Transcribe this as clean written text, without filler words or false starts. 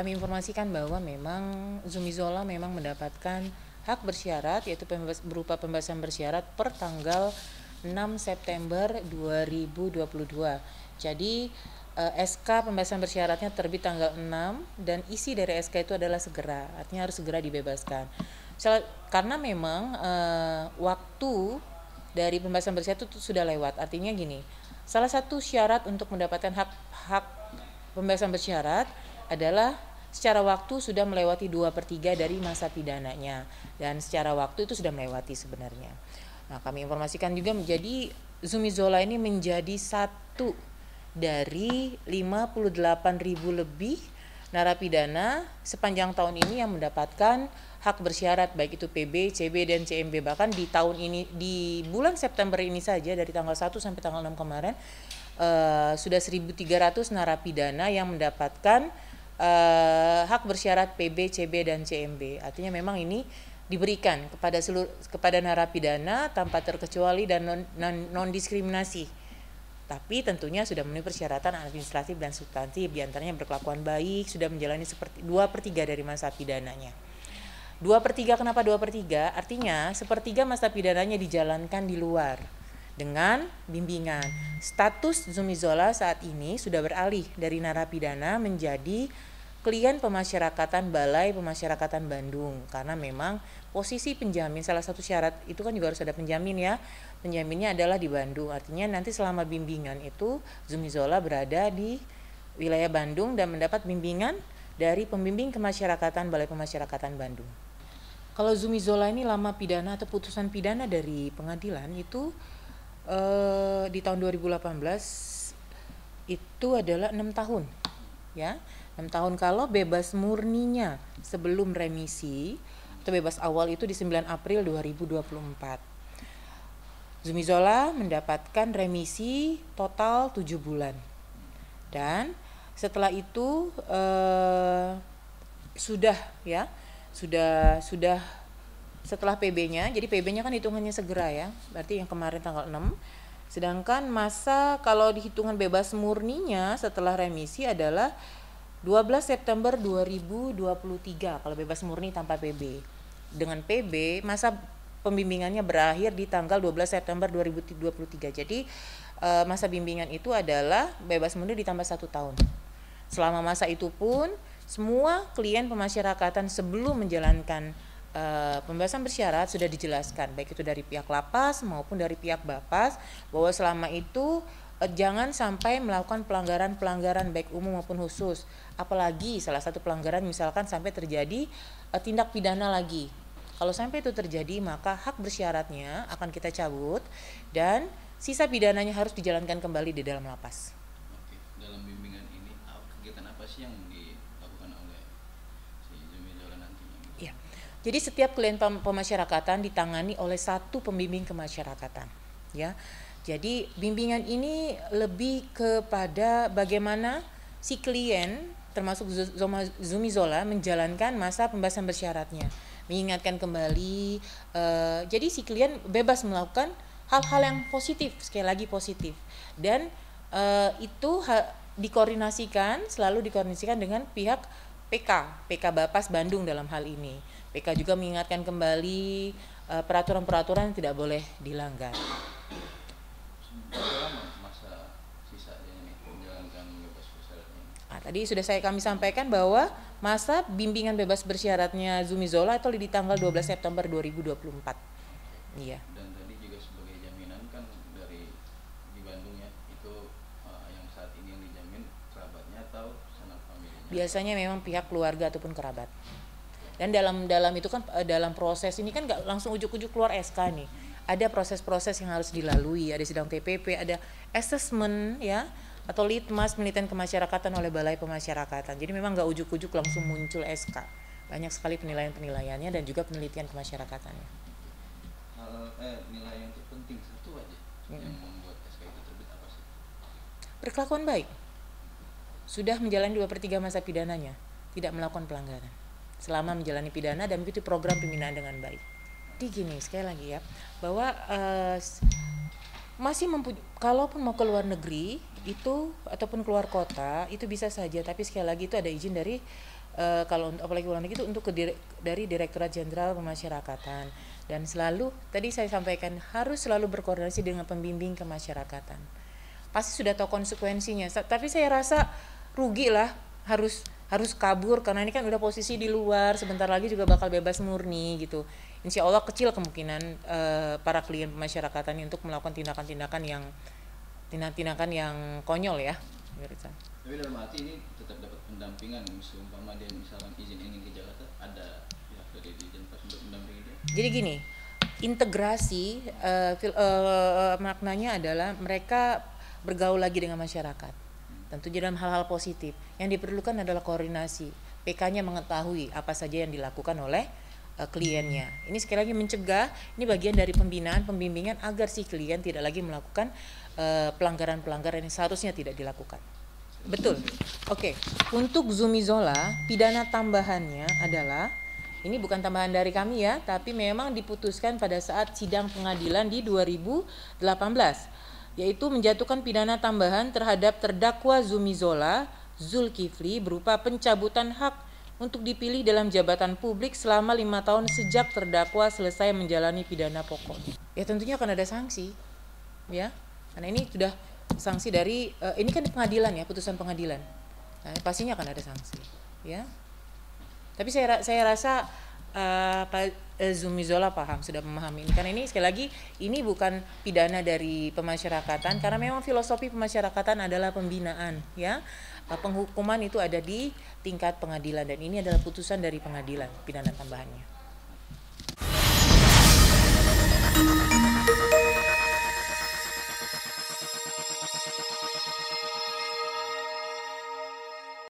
kami informasikan bahwa memang Zumi Zola memang mendapatkan hak bersyarat, yaitu berupa pembebasan bersyarat per tanggal 6 September 2022. Jadi SK pembebasan bersyaratnya terbit tanggal 6 dan isi dari SK itu adalah segera, artinya harus segera dibebaskan. Karena memang waktu dari pembebasan bersyarat itu sudah lewat, artinya gini, salah satu syarat untuk mendapatkan hak pembebasan bersyarat adalah secara waktu sudah melewati 2/3 dari masa pidananya, dan secara waktu itu sudah melewati sebenarnya. Nah, kami informasikan juga menjadi Zumi Zola ini menjadi satu dari 58.000 lebih narapidana sepanjang tahun ini yang mendapatkan hak bersyarat, baik itu PB, CB, dan CMB. Bahkan di tahun ini, di bulan September ini saja, dari tanggal 1 sampai tanggal 6 kemarin, sudah 1.300 narapidana yang mendapatkan hak bersyarat PB, CB, dan CMB. Artinya memang ini diberikan kepada narapidana tanpa terkecuali dan non diskriminasi. Tapi tentunya sudah memenuhi persyaratan administratif dan substantif, diantaranya berkelakuan baik, sudah menjalani seperti 2/3 dari masa pidananya. 2/3 kenapa 2/3? Artinya 1/3 masa pidananya dijalankan di luar dengan bimbingan. Status Zumi Zola saat ini sudah beralih dari narapidana menjadi klien pemasyarakatan Balai Pemasyarakatan Bandung, karena memang posisi penjamin, salah satu syarat itu kan juga harus ada penjamin ya. Penjaminnya adalah di Bandung, artinya nanti selama bimbingan itu Zumi Zola berada di wilayah Bandung dan mendapat bimbingan dari pembimbing kemasyarakatan Balai Pemasyarakatan Bandung. Kalau Zumi Zola ini lama pidana atau putusan pidana dari pengadilan itu di tahun 2018 itu adalah 6 tahun ya, 6 tahun. Kalau bebas murninya sebelum remisi atau bebas awal itu di 9 April 2024. Zumi Zola mendapatkan remisi total 7 bulan. Dan setelah itu sudah setelah PB-nya, jadi PB-nya kan hitungannya segera ya, berarti yang kemarin tanggal 6. Sedangkan masa kalau dihitungan bebas murninya setelah remisi adalah 12 September 2023 kalau bebas murni tanpa PB. Dengan PB, masa pembimbingannya berakhir di tanggal 12 September 2023. Jadi masa bimbingan itu adalah bebas murni ditambah 1 tahun. Selama masa itu pun, semua klien pemasyarakatan sebelum menjalankan pembebasan bersyarat sudah dijelaskan, baik itu dari pihak lapas maupun dari pihak Bapas, bahwa selama itu jangan sampai melakukan pelanggaran baik umum maupun khusus, apalagi salah satu pelanggaran misalkan sampai terjadi tindak pidana lagi. Kalau sampai itu terjadi, maka hak bersyaratnya akan kita cabut dan sisa pidananya harus dijalankan kembali di dalam lapas. Oke, dalam bimbingan ini kegiatan apa sih yang dilakukan oleh si Zumi Zola nantinya? Iya. Jadi setiap klien pemasyarakatan ditangani oleh satu pembimbing kemasyarakatan, ya. Jadi bimbingan ini lebih kepada bagaimana si klien termasuk Zumi Zola menjalankan masa pembebasan bersyaratnya, mengingatkan kembali. Jadi si klien bebas melakukan hal-hal yang positif, sekali lagi positif, dan itu selalu dikoordinasikan dengan pihak PK Bapas Bandung dalam hal ini. PK juga mengingatkan kembali peraturan-peraturan yang tidak boleh dilanggar. Berapa lama masa sisanya ini menjalankan bebas bersyaratnya? Tadi sudah kami sampaikan bahwa masa bimbingan bebas bersyaratnya Zumi Zola itu di tanggal 12 September 2024. Iya. Dan tadi juga sebagai jaminan kan dari di Bandung ya, itu yang saat ini yang dijamin kerabatnya atau sanak familinya? Biasanya memang pihak keluarga ataupun kerabat. Dan dalam itu kan dalam proses ini kan nggak langsung ujuk-ujuk keluar SK nih. Ada proses-proses yang harus dilalui, ada sidang TPP, ada assessment ya, atau litmas penelitian kemasyarakatan oleh Balai Pemasyarakatan. Jadi memang nggak ujuk-ujuk langsung muncul SK. Banyak sekali penilaian-penilaiannya dan juga penelitian kemasyarakatannya. Nilai yang terpenting satu aja yang membuat SK itu terbit apa sih? Berkelakuan baik. Sudah menjalani 2/3 masa pidananya, tidak melakukan pelanggaran selama menjalani pidana dan mengikuti program pembinaan dengan baik. Jadi gini, sekali lagi ya, bahwa kalaupun mau ke luar negeri itu ataupun keluar kota itu bisa saja, tapi sekali lagi itu ada izin dari kalau apalagi ulang lagi itu untuk dari Direktorat Jenderal Pemasyarakatan, dan selalu tadi saya sampaikan harus selalu berkoordinasi dengan pembimbing kemasyarakatan. Pasti sudah tahu konsekuensinya, tapi saya rasa rugi lah harus kabur karena ini kan udah posisi di luar, sebentar lagi juga bakal bebas murni gitu. Insya Allah kecil kemungkinan para klien pemasyarakatan untuk melakukan tindakan-tindakan yang konyol ya. Tapi dalam arti ini tetap dapat pendampingan, misalnya dia misalkan ingin ke Jakarta, ada pihak dari Jenpas untuk mendampingi dia. Jadi gini, integrasi maknanya adalah mereka bergaul lagi dengan masyarakat, tentu dalam hal-hal positif. Yang diperlukan adalah koordinasi, PK-nya mengetahui apa saja yang dilakukan oleh kliennya. Ini sekali lagi mencegah, ini bagian dari pembimbingan agar si klien tidak lagi melakukan pelanggaran-pelanggaran yang seharusnya tidak dilakukan. Betul. Oke. Untuk Zumizola, pidana tambahannya adalah, ini bukan tambahan dari kami ya, tapi memang diputuskan pada saat sidang pengadilan di 2018, yaitu menjatuhkan pidana tambahan terhadap terdakwa Zumizola Zulkifli berupa pencabutan hak untuk dipilih dalam jabatan publik selama 5 tahun sejak terdakwa selesai menjalani pidana pokok. Ya tentunya akan ada sanksi, ya, karena ini sudah sanksi dari ini kan pengadilan ya, putusan pengadilan. Nah, pastinya akan ada sanksi, ya. Tapi saya rasa Pak Zumizola paham, sudah memahami ini, karena ini sekali lagi ini bukan pidana dari pemasyarakatan, karena memang filosofi pemasyarakatan adalah pembinaan, ya. Penghukuman itu ada di tingkat pengadilan, dan ini adalah putusan dari pengadilan pidana tambahannya.